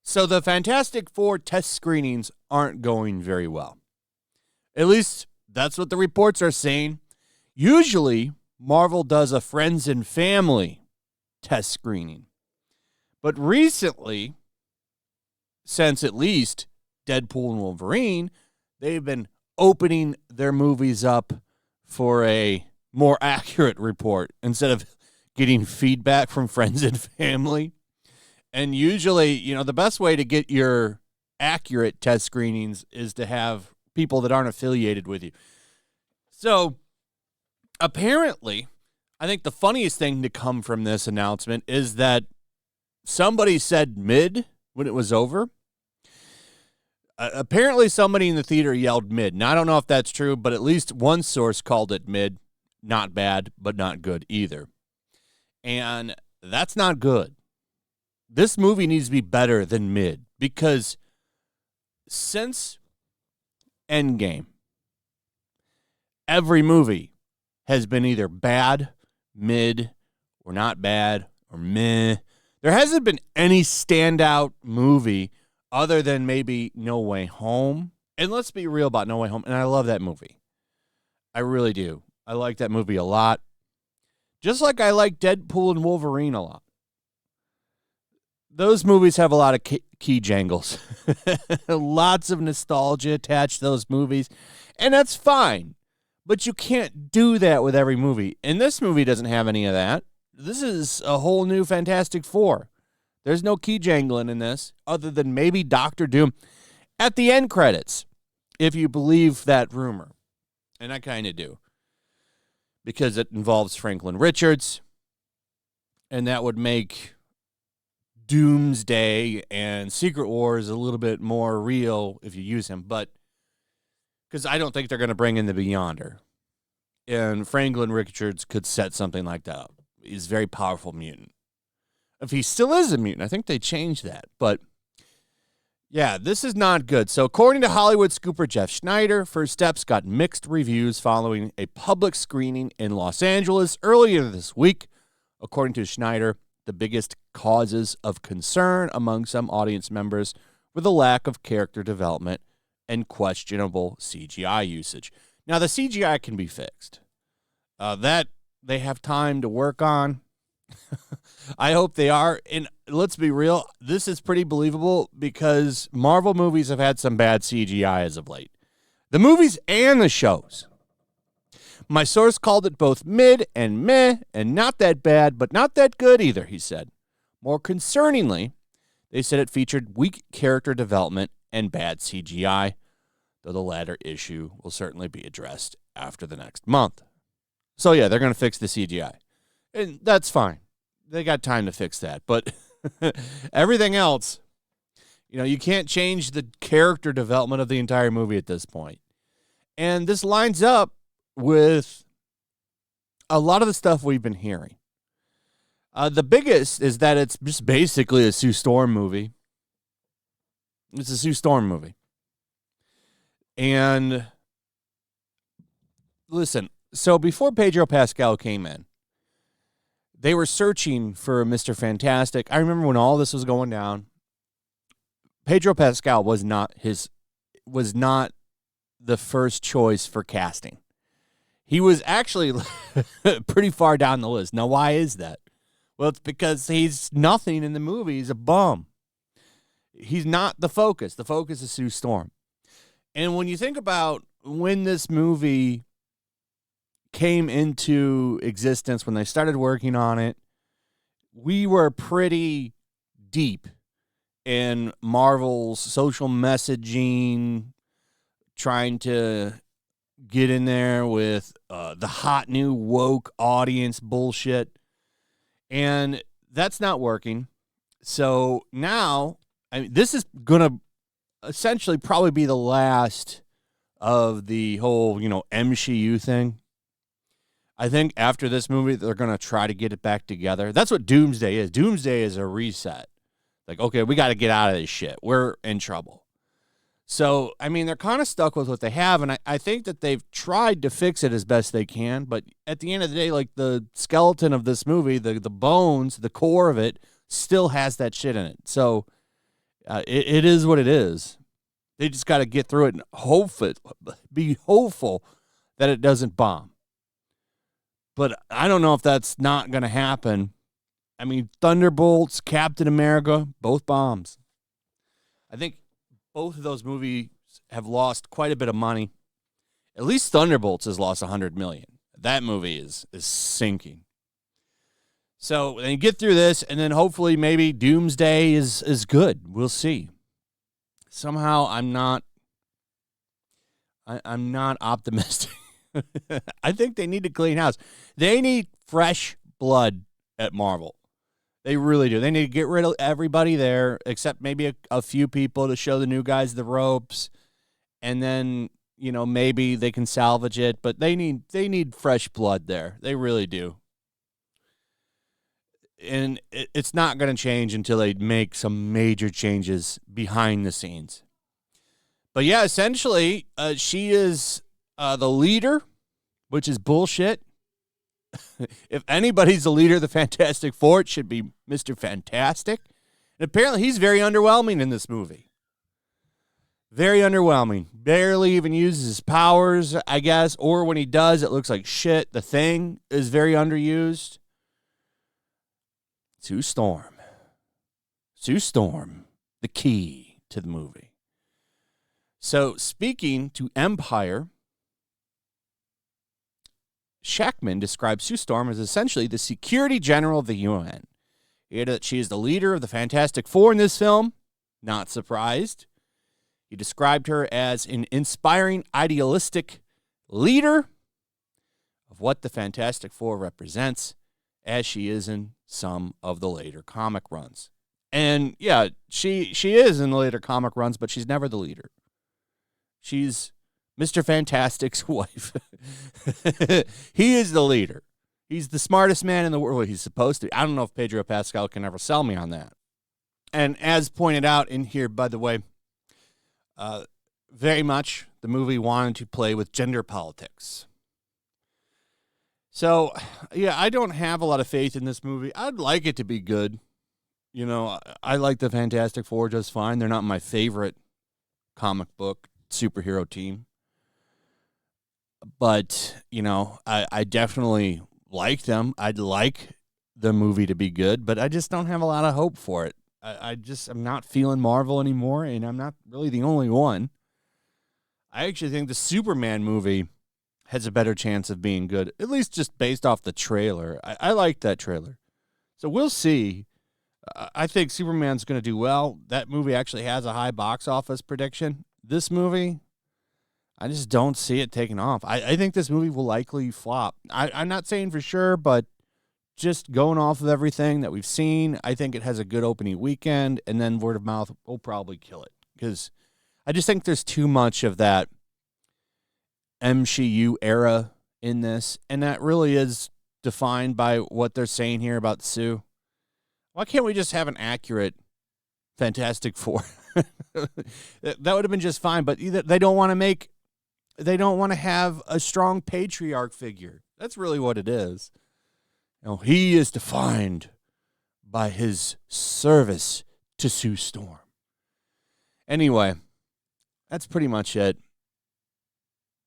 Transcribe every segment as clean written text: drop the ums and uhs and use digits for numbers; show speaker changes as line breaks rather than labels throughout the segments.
So the Fantastic Four test screenings aren't going very well. At least that's what the reports are saying. Usually, Marvel does a friends and family test screening. But recently, since at least Deadpool and Wolverine, they've been opening their movies up for a more accurate report instead of getting feedback from friends and family. And usually, the best way to get your accurate test screenings is to have people that aren't affiliated with you. So, apparently, I think the funniest thing to come from this announcement is that somebody said mid when it was over. Apparently, somebody in the theater yelled mid. Now, I don't know if that's true, but at least one source called it mid. Not bad, but not good either. And that's not good. This movie needs to be better than mid, because since Endgame, every movie has been either bad, mid, or not bad, or meh. There hasn't been any standout movie other than maybe No Way Home. And let's be real about No Way Home. And I love that movie. I really do. I like that movie a lot. Just like I like Deadpool and Wolverine a lot. Those movies have a lot of key jangles. Lots of nostalgia attached to those movies. And that's fine. But you can't do that with every movie. And this movie doesn't have any of that. This is a whole new Fantastic Four. There's no key jangling in this, other than maybe Doctor Doom at the end credits, if you believe that rumor. And I kind of do. Because it involves Franklin Richards. And that would make Doomsday and Secret Wars a little bit more real if you use him, but because I don't think they're going to bring in the Beyonder, and Franklin Richards could set something like that up. He's a very powerful mutant. If he still is a mutant, I think they changed that, but yeah, this is not good. So according to Hollywood scooper Jeff Schneider, First Steps got mixed reviews following a public screening in Los Angeles earlier this week. According to Schneider, the biggest causes of concern among some audience members were the lack of character development and questionable CGI usage. Now, the CGI can be fixed. That they have time to work on. I hope they are. And let's be real, this is pretty believable because Marvel movies have had some bad CGI as of late. The movies and the shows. My source called it both mid and meh, and not that bad, but not that good either, he said. More concerningly, they said it featured weak character development and bad CGI, though the latter issue will certainly be addressed after the next month. So yeah, they're going to fix the CGI. And that's fine. They got time to fix that. But everything else, you can't change the character development of the entire movie at this point. And this lines up with a lot of the stuff we've been hearing. The biggest is that it's just basically a Sue Storm movie. It's a Sue Storm movie. And listen, so before Pedro Pascal came in, they were searching for Mr. Fantastic. I remember when all this was going down, Pedro Pascal was not the first choice for casting. He was actually pretty far down the list. Now, why is that? Well, it's because he's nothing in the movie. He's a bum. He's not the focus. The focus is Sue Storm. And when you think about when this movie came into existence, when they started working on it, we were pretty deep in Marvel's social messaging, trying to get in there with the hot new woke audience bullshit. And that's not working. So now, this is going to essentially probably be the last of the whole, MCU thing. I think after this movie, they're going to try to get it back together. That's what Doomsday is. Doomsday is a reset. Like, okay, we got to get out of this shit. We're in trouble. So, I mean, they're kind of stuck with what they have, and I think that they've tried to fix it as best they can, but at the end of the day, like, the skeleton of this movie, the bones, the core of it, still has that shit in it. So, it is what it is. They just got to get through it and be hopeful that it doesn't bomb. But I don't know if that's not going to happen. I mean, Thunderbolts, Captain America, both bombs. I think both of those movies have lost quite a bit of money. At least Thunderbolts has lost $100 million. That movie is sinking. So then you get through this, and then hopefully maybe Doomsday is good. We'll see. Somehow I'm not optimistic. I think they need to clean house. They need fresh blood at Marvel. They really do. They need to get rid of everybody there, except maybe a few people to show the new guys the ropes, and then, you know, maybe they can salvage it. But they need fresh blood there. They really do. And it's not going to change until they make some major changes behind the scenes. But yeah, essentially, she is the leader, which is bullshit. If anybody's the leader of the Fantastic Four, it should be Mr. Fantastic. And apparently he's very underwhelming in this movie. Very underwhelming. Barely even uses his powers, I guess. Or when he does, it looks like shit. The Thing is very underused. Sue Storm. Sue Storm, the key to the movie. So speaking to Empire, Shackman describes Sue Storm as essentially the security general of the UN. She is the leader of the Fantastic Four in this film. Not surprised. He described her as an inspiring, idealistic leader of what the Fantastic Four represents, as she is in some of the later comic runs. And yeah, she is in the later comic runs, but she's never the leader. She's Mr. Fantastic's wife. He is the leader. He's the smartest man in the world. He's supposed to. I don't know if Pedro Pascal can ever sell me on that. And as pointed out in here, by the way, very much the movie wanted to play with gender politics. So, yeah, I don't have a lot of faith in this movie. I'd like it to be good. You know, I like the Fantastic Four just fine. They're not my favorite comic book superhero team. But, you know, I definitely like them. I'd like the movie to be good, but I just don't have a lot of hope for it. I'm not feeling Marvel anymore, and I'm not really the only one. I actually think the Superman movie has a better chance of being good, at least just based off the trailer. I like that trailer. So we'll see. I think Superman's going to do well. That movie actually has a high box office prediction. This movie, I just don't see it taking off. I think this movie will likely flop. I'm not saying for sure, but just going off of everything that we've seen, I think it has a good opening weekend, and then word of mouth will probably kill it. Because I just think there's too much of that MCU era in this, and that really is defined by what they're saying here about Sue. Why can't we just have an accurate Fantastic Four? That would have been just fine, but they don't want to have a strong patriarch figure. That's really what it is. You know, he is defined by his service to Sue Storm. Anyway, that's pretty much it.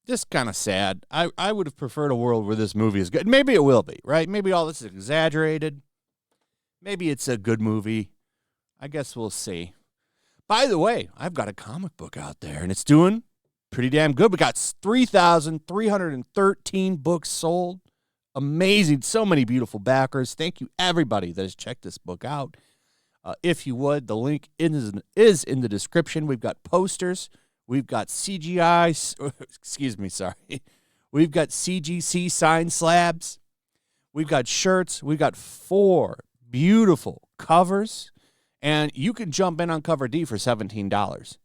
Just kind of sad. I would have preferred a world where this movie is good. Maybe it will be, right? Maybe all this is exaggerated. Maybe it's a good movie. I guess we'll see. By the way, I've got a comic book out there, and it's doing pretty damn good. We got 3,313 books sold. Amazing. So many beautiful backers. Thank you, everybody that has checked this book out. If you would, the link is in the description. We've got posters. We've got CGI. Excuse me, sorry. We've got CGC sign slabs. We've got shirts. We've got 4 beautiful covers. And you can jump in on cover D for $17.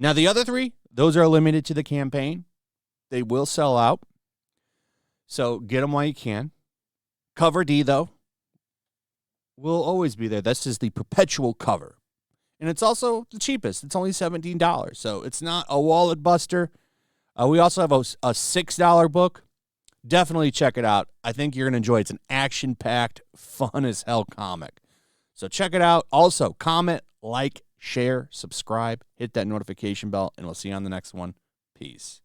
Now, the other 3, those are limited to the campaign. They will sell out. So get them while you can. Cover D, though, will always be there. This is the perpetual cover. And it's also the cheapest. It's only $17. So it's not a wallet buster. We also have a $6 book. Definitely check it out. I think you're going to enjoy it. It's an action-packed, fun as hell comic. So check it out. Also, comment, like, share, subscribe, hit that notification bell, and we'll see you on the next one. Peace.